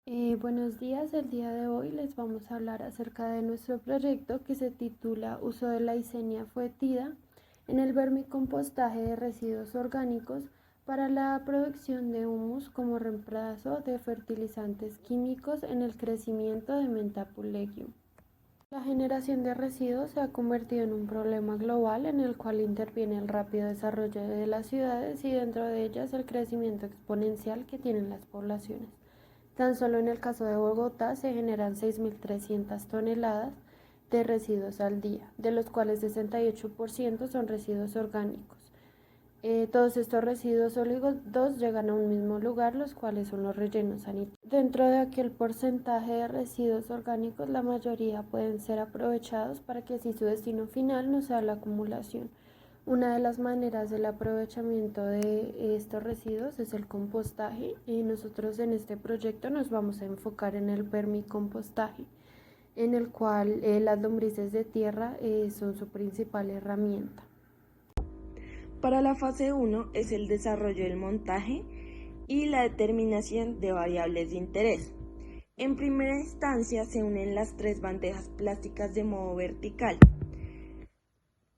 Buenos días, el día de hoy les vamos a hablar acerca de nuestro proyecto que se titula Uso de la Eisenia foetida en el vermicompostaje de residuos orgánicos para la producción de humus como reemplazo de fertilizantes químicos en el crecimiento de Menta pulegium. La generación de residuos se ha convertido en un problema global en el cual interviene el rápido desarrollo de las ciudades y dentro de ellas el crecimiento exponencial que tienen las poblaciones. Tan solo en el caso de Bogotá se generan 6.300 toneladas de residuos al día, de los cuales 68% son residuos orgánicos. Todos estos residuos sólidos llegan a un mismo lugar, los cuales son los rellenos sanitarios. Dentro de aquel porcentaje de residuos orgánicos, la mayoría pueden ser aprovechados para que así su destino final no sea la acumulación. Una de las maneras del aprovechamiento de estos residuos es el compostaje y nosotros en este proyecto nos vamos a enfocar en el vermicompostaje, en el cual las lombrices de tierra son su principal herramienta. Para la fase 1 es el desarrollo del montaje y la determinación de variables de interés. En primera instancia se unen las 3 bandejas plásticas de modo vertical,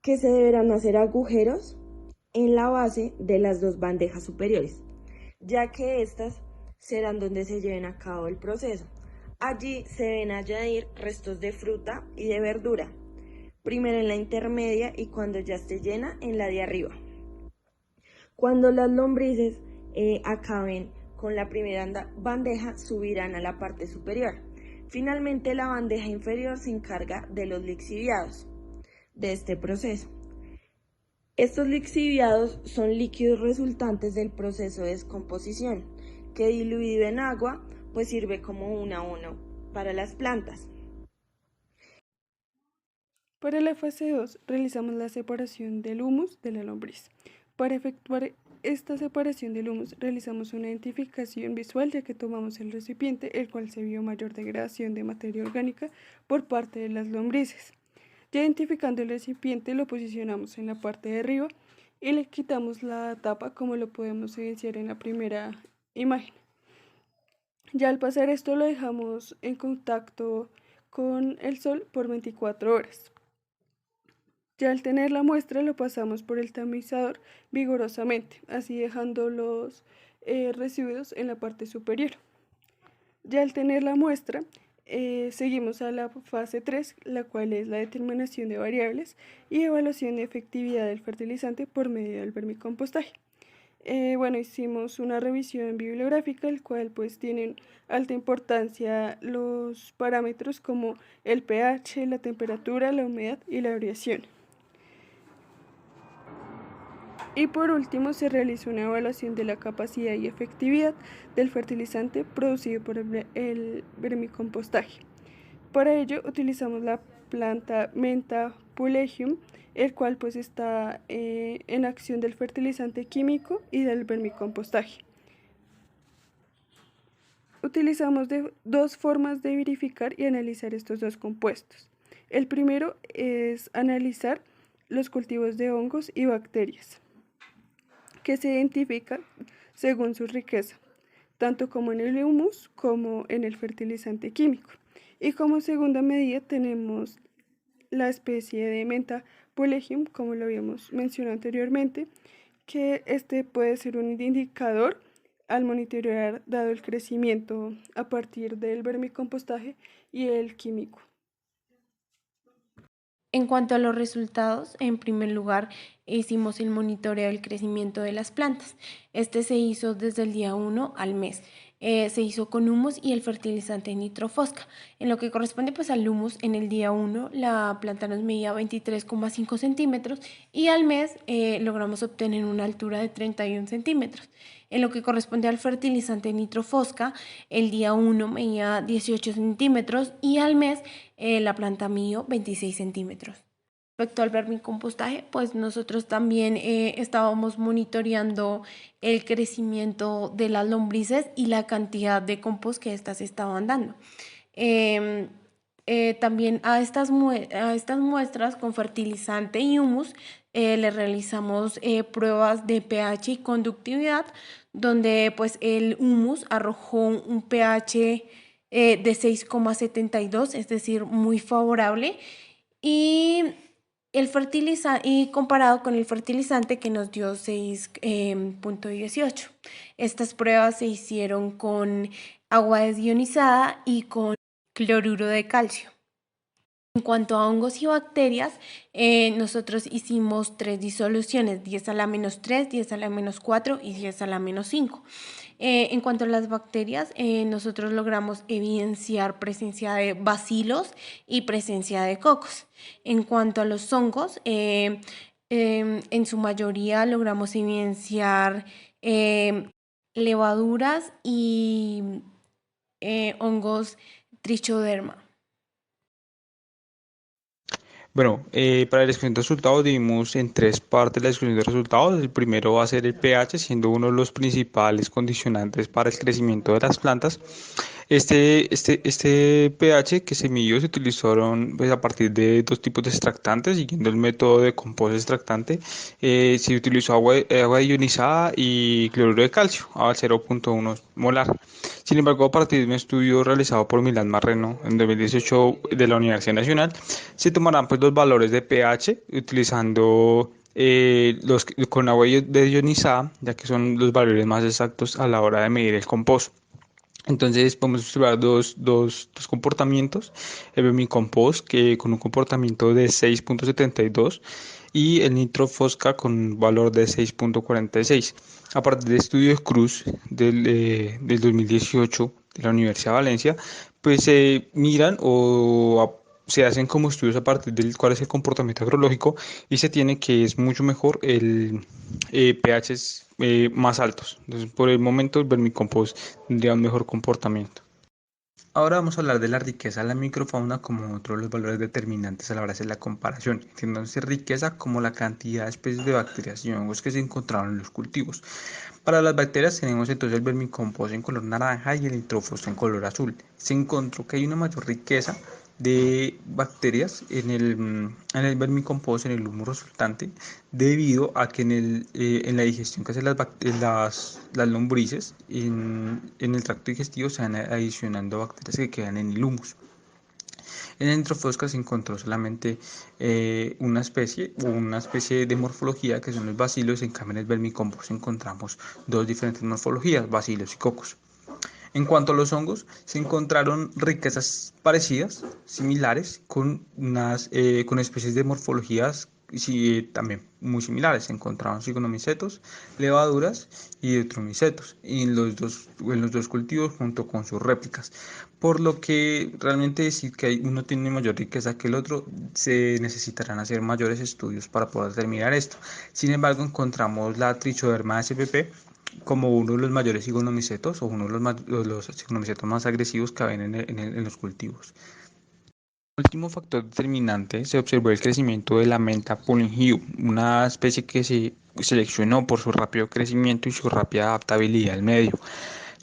que se deberán hacer agujeros en la base de las 2 bandejas superiores, ya que estas serán donde se lleven a cabo el proceso. Allí se deben añadir restos de fruta y de verdura, primero en la intermedia y cuando ya esté llena en la de arriba. Cuando las lombrices acaben con la primera bandeja, subirán a la parte superior. Finalmente, la bandeja inferior se encarga de los lixiviados de este proceso. Estos lixiviados son líquidos resultantes del proceso de descomposición, que diluido en agua, pues sirve como un abono para las plantas. Para la fase 2 realizamos la separación del humus de la lombriz. Para efectuar esta separación del humus realizamos una identificación visual ya que tomamos el recipiente el cual se vio mayor degradación de materia orgánica por parte de las lombrices. Ya identificando el recipiente lo posicionamos en la parte de arriba y le quitamos la tapa como lo podemos evidenciar en la primera imagen. Ya al pasar esto lo dejamos en contacto con el sol por 24 horas. Ya al tener la muestra lo pasamos por el tamizador vigorosamente, así dejando los residuos en la parte superior. Ya al tener la muestra, seguimos a la fase 3, la cual es la determinación de variables y evaluación de efectividad del fertilizante por medio del vermicompostaje. Hicimos una revisión bibliográfica, el cual pues tienen alta importancia los parámetros como el pH, la temperatura, la humedad y la aireación. Y por último se realizó una evaluación de la capacidad y efectividad del fertilizante producido por el vermicompostaje. Para ello utilizamos la planta Menta pulegium, el cual pues está en acción del fertilizante químico y del vermicompostaje. Utilizamos dos formas de verificar y analizar estos dos compuestos. El primero es analizar los cultivos de hongos y bacterias, que se identifican según su riqueza, tanto como en el humus como en el fertilizante químico. Y como segunda medida tenemos la especie de Menta pulegium, como lo habíamos mencionado anteriormente, que este puede ser un indicador al monitorear dado el crecimiento a partir del vermicompostaje y el químico. En cuanto a los resultados, en primer lugar, hicimos el monitoreo del crecimiento de las plantas. Este se hizo desde el día 1 al mes. Se hizo con humus y el fertilizante nitrofosca. En lo que corresponde pues al humus, en el día 1 la planta nos medía 23,5 centímetros y al mes logramos obtener una altura de 31 centímetros. En lo que corresponde al fertilizante nitrofosca, el día 1 medía 18 centímetros y al mes la planta midió 26 centímetros. Respecto al vermicompostaje, pues nosotros también estábamos monitoreando el crecimiento de las lombrices y la cantidad de compost que éstas estaban dando. También a estas muestras con fertilizante y humus le realizamos pruebas de pH y conductividad, donde pues el humus arrojó un pH de 6,72, es decir, muy favorable. Y y comparado con el fertilizante que nos dio 6,18. Estas pruebas se hicieron con agua desionizada y con cloruro de calcio. En cuanto a hongos y bacterias, nosotros hicimos 3 disoluciones, 10 a la menos 3, 10 a la menos 4 y 10 a la menos 5. En cuanto a las bacterias, nosotros logramos evidenciar presencia de bacilos y presencia de cocos. En cuanto a los hongos, en su mayoría logramos evidenciar levaduras y hongos trichoderma. Bueno, para la descripción de resultados dividimos en tres partes la descripción de resultados. El primero va a ser el pH, siendo uno de los principales condicionantes para el crecimiento de las plantas. Este pH que se midió se utilizaron pues, a partir de dos tipos de extractantes, siguiendo el método de compost extractante. Se utilizó agua ionizada y cloruro de calcio a 0,1 molar. Sin embargo, a partir de un estudio realizado por Milán Marreno en 2018 de la Universidad Nacional, se tomarán pues, los valores de pH utilizando con agua deionizada, ya que son los valores más exactos a la hora de medir el compost. Entonces podemos observar dos comportamientos, el vermicompost que con un comportamiento de 6,72 y el nitrofosca con un valor de 6,46. A partir de estudios Cruz del 2018 de la Universidad de Valencia, pues se miran se hacen como estudios a partir del cuál es el comportamiento agrológico y se tiene que es mucho mejor el pHs más altos. Entonces, por el momento el vermicompost tendría un mejor comportamiento. Ahora vamos a hablar de la riqueza de la microfauna como otro de los valores determinantes a la hora de hacer la comparación. Entonces, riqueza como la cantidad de especies de bacterias y hongos que se encontraron en los cultivos. Para las bacterias tenemos entonces el vermicompost en color naranja y el nitrofos en color azul. Se encontró que hay una mayor riqueza de bacterias en el vermicompost, en el humus resultante, debido a que en la digestión que hacen las lombrices, en el tracto digestivo se van adicionando bacterias que quedan en el humus. En el Enterofosca se encontró solamente una especie de morfología que son los bacilos. En cambio en el vermicompost encontramos dos diferentes morfologías, bacilos y cocos. En cuanto a los hongos, se encontraron riquezas parecidas, similares, con especies de morfologías también muy similares. Se encontraron cigonomicetos, levaduras y deuteromicetos en los dos cultivos junto con sus réplicas. Por lo que realmente decir que uno tiene mayor riqueza que el otro, se necesitarán hacer mayores estudios para poder determinar esto. Sin embargo, encontramos la Trichoderma spp como uno de los mayores cigonomicetos o uno de los cigonomicetos más agresivos que ven en los cultivos. El último factor determinante se observó el crecimiento de la menta polyngium, una especie que se seleccionó por su rápido crecimiento y su rápida adaptabilidad al medio.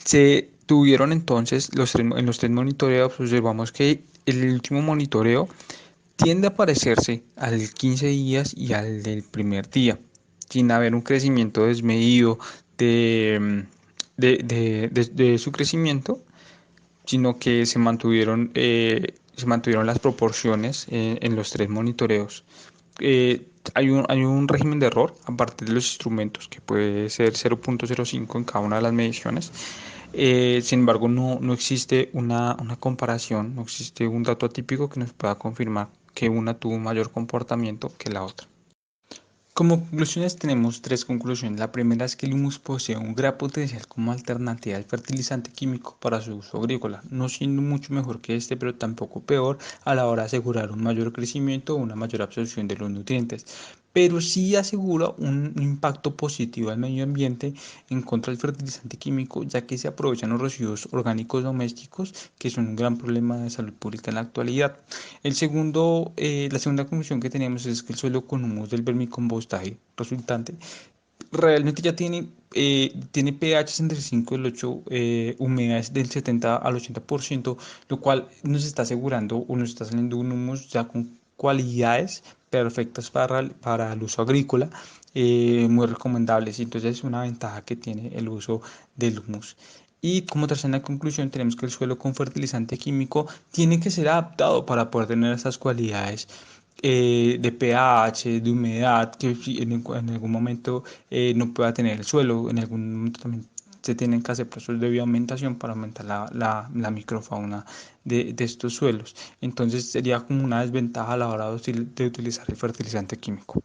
Se tuvieron entonces en los tres monitoreos, observamos que el último monitoreo tiende a parecerse al 15 días y al del primer día, sin haber un crecimiento desmedido de su crecimiento, sino que se mantuvieron las proporciones en los tres monitoreos. Hay un régimen de error a partir de los instrumentos que puede ser 0,05 en cada una de las mediciones. Sin embargo, no existe una comparación, no existe un dato atípico que nos pueda confirmar que una tuvo mayor comportamiento que la otra. Como conclusiones tenemos tres conclusiones. La primera es que el humus posee un gran potencial como alternativa al fertilizante químico para su uso agrícola, no siendo mucho mejor que este, pero tampoco peor a la hora de asegurar un mayor crecimiento o una mayor absorción de los nutrientes, pero sí asegura un impacto positivo al medio ambiente en contra del fertilizante químico, ya que se aprovechan los residuos orgánicos domésticos, que son un gran problema de salud pública en la actualidad. La segunda conclusión que tenemos es que el suelo con humus del vermicompostaje resultante realmente ya tiene pH entre 5 y el 8, humedades del 70 al 80%, lo cual nos está asegurando o nos está saliendo un humus ya con cualidades perfectas para el uso agrícola, muy recomendables. Entonces es una ventaja que tiene el uso del humus. Y como tercera conclusión tenemos que el suelo con fertilizante químico tiene que ser adaptado para poder tener estas cualidades de pH, de humedad, que en algún momento no pueda tener el suelo. En algún momento también se tienen que hacer procesos de bioaumentación para aumentar la microfauna de estos suelos. Entonces sería como una desventaja a la hora de utilizar el fertilizante químico.